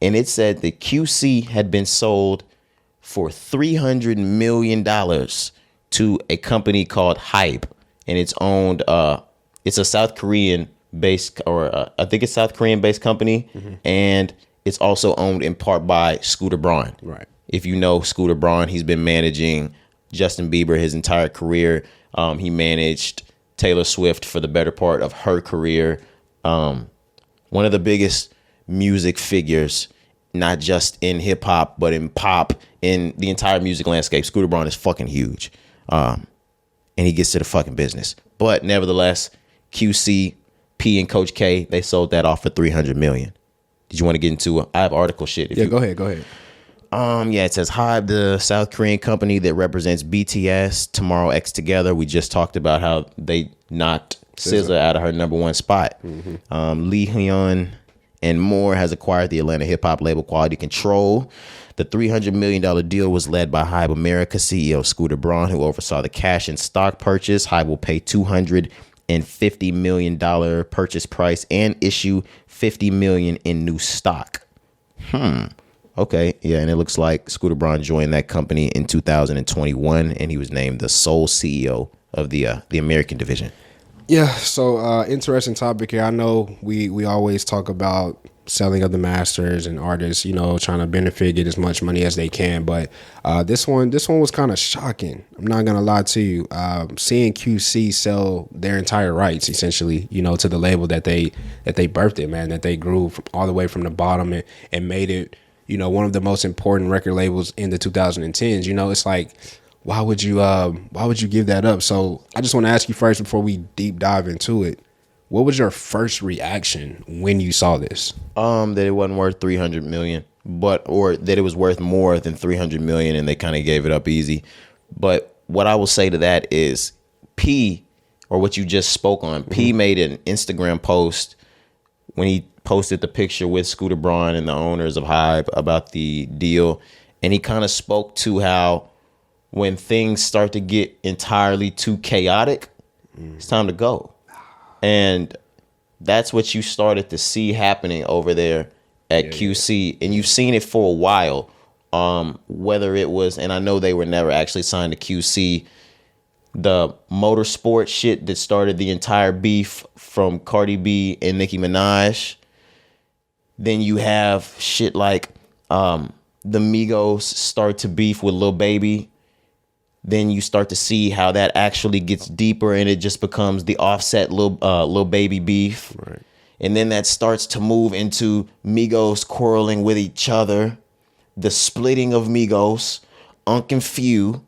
and it said that QC had been sold for $300 million to a company called Hybe, and it's owned. It's a South Korean based, or I think it's South Korean based company, and it's also owned in part by Scooter Braun. Right. If you know Scooter Braun, he's been managing Justin Bieber his entire career. He managed Taylor Swift for the better part of her career. One of the biggest music figures, not just in hip hop, but in pop, in the entire music landscape. Scooter Braun is fucking huge. And he gets to the fucking business. But nevertheless, QC, P and Coach K, they sold that off for $300 million. Did you want to get into I have article shit. Go ahead. Yeah, it says Hybe, the South Korean company that represents BTS, Tomorrow X Together. We just talked about how they knocked SZA out of her number one spot. Lee Hyun and more has acquired the Atlanta hip hop label Quality Control. The $300 million deal was led by Hybe America CEO Scooter Braun, who oversaw the cash and stock purchase. Hybe will pay $250 million purchase price and issue $50 million in new stock. Okay, yeah, and it looks like Scooter Braun joined that company in 2021, and he was named the sole CEO of the American division. Yeah, so interesting topic here. I know we always talk about selling of the masters and artists, trying to benefit, get as much money as they can. But this one was kind of shocking. I'm not gonna lie to you. Seeing QC sell their entire rights, essentially, to the label that they birthed it, man, that they grew from, all the way from the bottom and made it, one of the most important record labels in the 2010s. It's like, why would you give that up? So I just want to ask you first, before we deep dive into it, what was your first reaction when you saw this? That it wasn't worth $300 million, or that it was worth more than $300 million, and they kind of gave it up easy. But what I will say to that is, P, or what you just spoke on, P made an Instagram post when he posted the picture with Scooter Braun and the owners of Hybe about the deal, and he kind of spoke to how when things start to get entirely too chaotic, it's time to go. And that's what you started to see happening over there at QC. And you've seen it for a while, whether it was, and I know they were never actually signed to QC, the motorsport shit that started the entire beef from Cardi B and Nicki Minaj. Then you have shit like the Migos start to beef with Lil Baby. Then you start to see how that actually gets deeper, and it just becomes the Offset Lil Baby beef. Right. And then that starts to move into Migos quarreling with each other, the splitting of Migos, Unc and Few.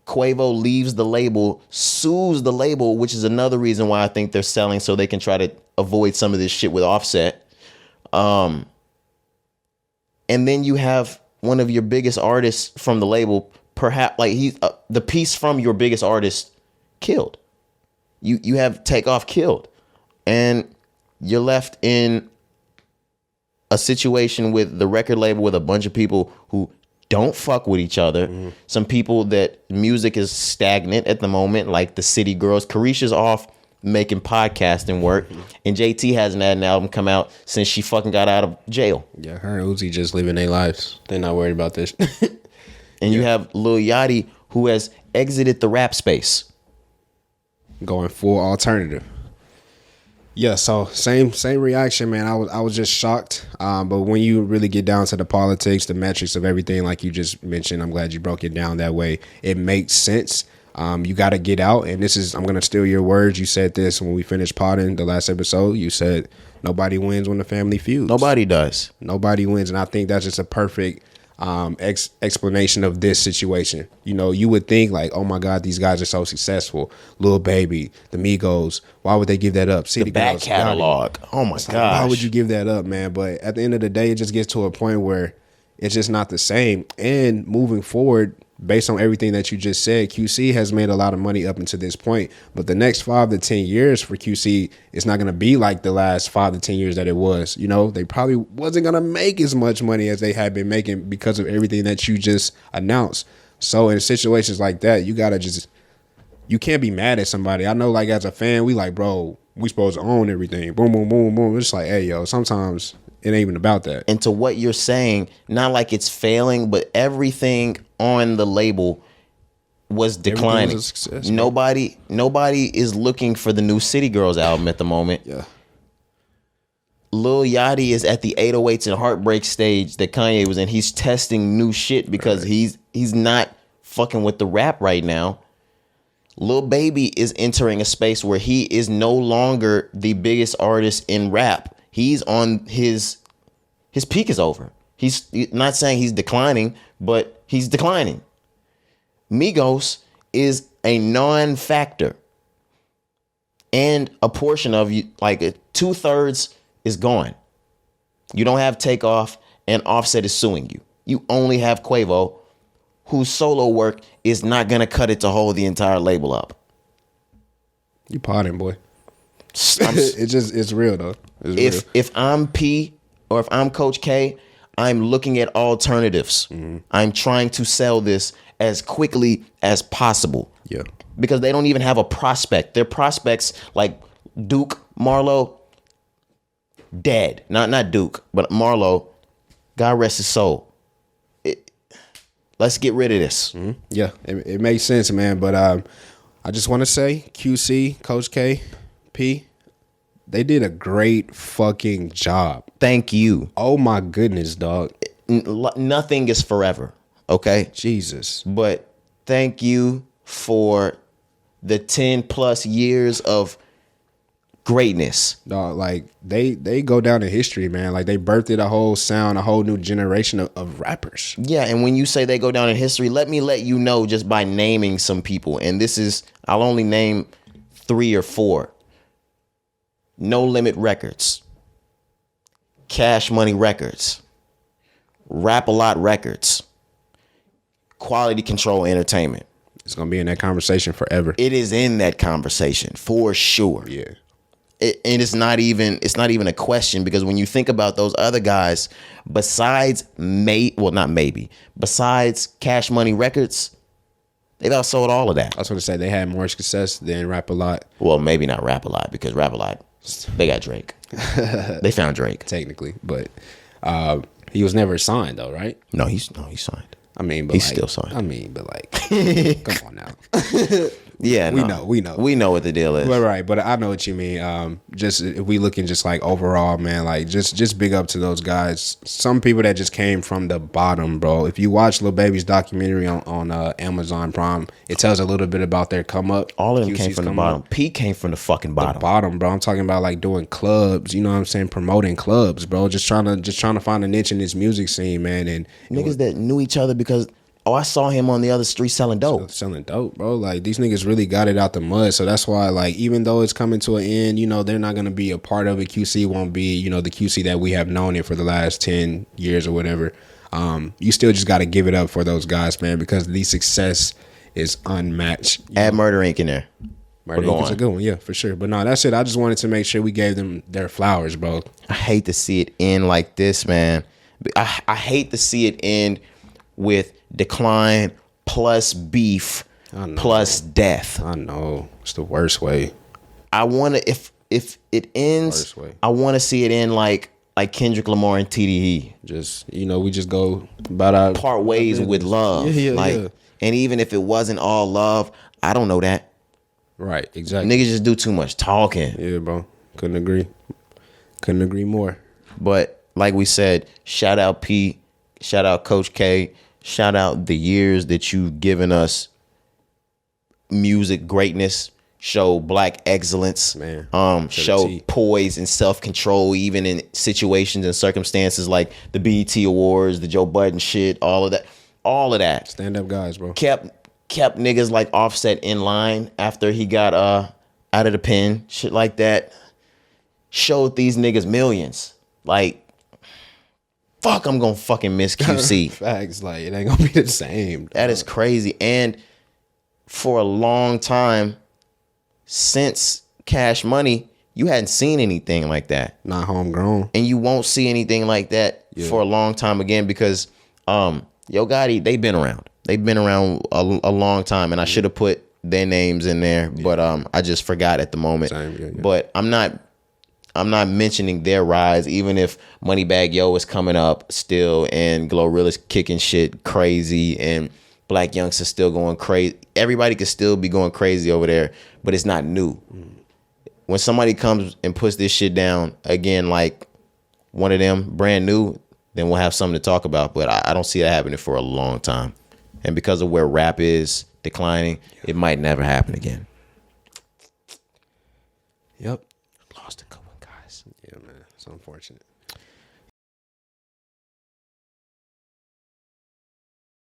Quavo leaves the label, sues the label, which is another reason why I think they're selling, so they can try to avoid some of this shit with Offset. And then you have one of your biggest artists from the label, perhaps like he's the piece from your biggest artist killed. You have Takeoff killed, and you're left in a situation with the record label with a bunch of people who don't fuck with each other. Some people that music is stagnant at the moment, like the City Girls. Carisha's off making podcasting work, and JT hasn't had an album come out since she fucking got out of jail. Yeah, her and Uzi just living their lives. They're not worried about this. And you have Lil Yachty, who has exited the rap space, going full alternative. Yeah, so same reaction, man. I was just shocked. But when you really get down to the politics, the metrics of everything, like you just mentioned, I'm glad you broke it down that way. It makes sense. You got to get out. And I'm going to steal your words. You said this when we finished potting the last episode. You said nobody wins when the family feuds. Nobody does. Nobody wins. And I think that's just a perfect explanation of this situation. You would think like, oh my God, these guys are so successful. Lil Baby, the Migos, why would they give that up? The back catalog. Oh my gosh. Why would you give that up, man? But at the end of the day, it just gets to a point where it's just not the same. And moving forward, based on everything that you just said, QC has made a lot of money up until this point. But the next 5 to 10 years for QC, it's not going to be like the last 5 to 10 years that it was. They probably wasn't going to make as much money as they had been making because of everything that you just announced. So in situations like that, you can't be mad at somebody. I know, like, as a fan, we like, bro, we supposed to own everything. Boom, boom, boom, boom. It's like, hey, yo, sometimes it ain't even about that. And to what you're saying, not like it's failing, but everything on the label was declining. was a success, bro. Nobody is looking for the new City Girls album at the moment. Yeah. Lil Yachty is at the 808s and Heartbreak stage that Kanye was in. He's testing new shit because he's not fucking with the rap right now. Lil Baby is entering a space where he is no longer the biggest artist in rap. He's on his peak is over. He's not saying he's declining, but he's declining. Migos is a non-factor. And a portion of you, like 2/3 is gone. You don't have Takeoff, and Offset is suing you. You only have Quavo, whose solo work is not going to cut it to hold the entire label up. You potting, boy. I'm- It's real though. It's real. if I'm P or if I'm Coach K, I'm looking at alternatives. I'm trying to sell this as quickly as possible. Yeah. Because they don't even have a prospect. Their prospects like Duke, Marlo, dead. Not Duke, but Marlo, God rest his soul. Let's get rid of this. Yeah, it makes sense, man. But I just want to say, QC, Coach K, P, they did a great fucking job. Thank you. Oh my goodness, dog. Nothing is forever, okay? Jesus. But thank you for the 10 plus years of greatness. Dog, like they go down in history, man. Like they birthed a whole sound, a whole new generation of rappers. Yeah, and when you say they go down in history, let me let you know just by naming some people. And this is, I'll only name 3 or 4. No Limit Records, Cash Money Records, Rap-A-Lot Records, Quality Control Entertainment. It's gonna be in that conversation forever. It is in that conversation for sure. Yeah. And it's not even a question, because when you think about those other guys, besides besides Cash Money Records, they've outsold all of that. I was gonna say they had more success than Rap-A-Lot, Well, maybe not Rap-A-Lot, because Rap-A-Lot, they got Drake. They found Drake. technically, but he was never signed though, right? No, he's signed. I mean, but He's like, still signed. I mean, but like, come on now. Yeah, We no. know. We know what the deal is. But right, but I know what you mean. Just if we looking just like overall, man, like just big up to those guys. Some people that just came from the bottom, bro. If you watch Lil Baby's documentary on Amazon Prime, it tells a little bit about their come up. All of them came QC's from the come bottom. up. Pete came from the fucking bottom. Bottom, bro. I'm talking about like doing clubs. You know what I'm saying? Promoting clubs, bro. Just trying to find a niche in this music scene, man. And Niggas that knew each other because, I saw him on the other street selling dope. selling dope, bro. Like these niggas really got it out the mud. So that's why, like, even though it's coming to an end, you know, they're not gonna be a part of it. QC won't be, you know, the QC that we have known it for the last 10 years or whatever. You still just gotta give it up for those guys, man, because the success is unmatched. Add Murder Inc. in there. Murder go Inc. is on. a good one, yeah, for sure. But no, that's it. I just wanted to make sure we gave them their flowers, bro. I hate to see it end like this, man. I hate to see it end with decline plus beef plus death. I know it's the worst way. I want to, if it ends, Worst way. I want to see it end like Kendrick Lamar and TDE. Just, you know, we just go about our Part ways with love. Yeah. And even if it wasn't all love, I don't know that. Right, exactly. Niggas just do too much talking. Yeah, bro. Couldn't agree more. But like we said, shout out P, shout out Coach K, shout out the years that you've given us music greatness, show black excellence, Man, show T. poise and self-control even in situations and circumstances like the BET Awards, the Joe Budden shit, all of that. Stand up guys, bro. Kept niggas like Offset in line after he got out of the pen, shit like that. Showed these niggas millions. Like, fuck, I'm gonna fucking miss QC. Facts, like it ain't gonna be the same. That is crazy. And for a long time, since Cash Money, you hadn't seen anything like that. Not homegrown. And you won't see anything like that for a long time again, because Yo Gotti, they've been around. They've been around a long time, and I should have put their names in there, but I just forgot at the moment. Same, yeah. But I'm I'm not mentioning their rise, even if Moneybagg Yo is coming up still and Glorilla's kicking shit crazy and Black Youngster's still going crazy. Everybody could still be going crazy over there, but it's not new. When somebody comes and puts this shit down again, like one of them brand new, then we'll have something to talk about. But I don't see that happening for a long time. And because of where rap is declining, it might never happen again. Yep. Lost a good one, guys. Yeah, man. It's unfortunate.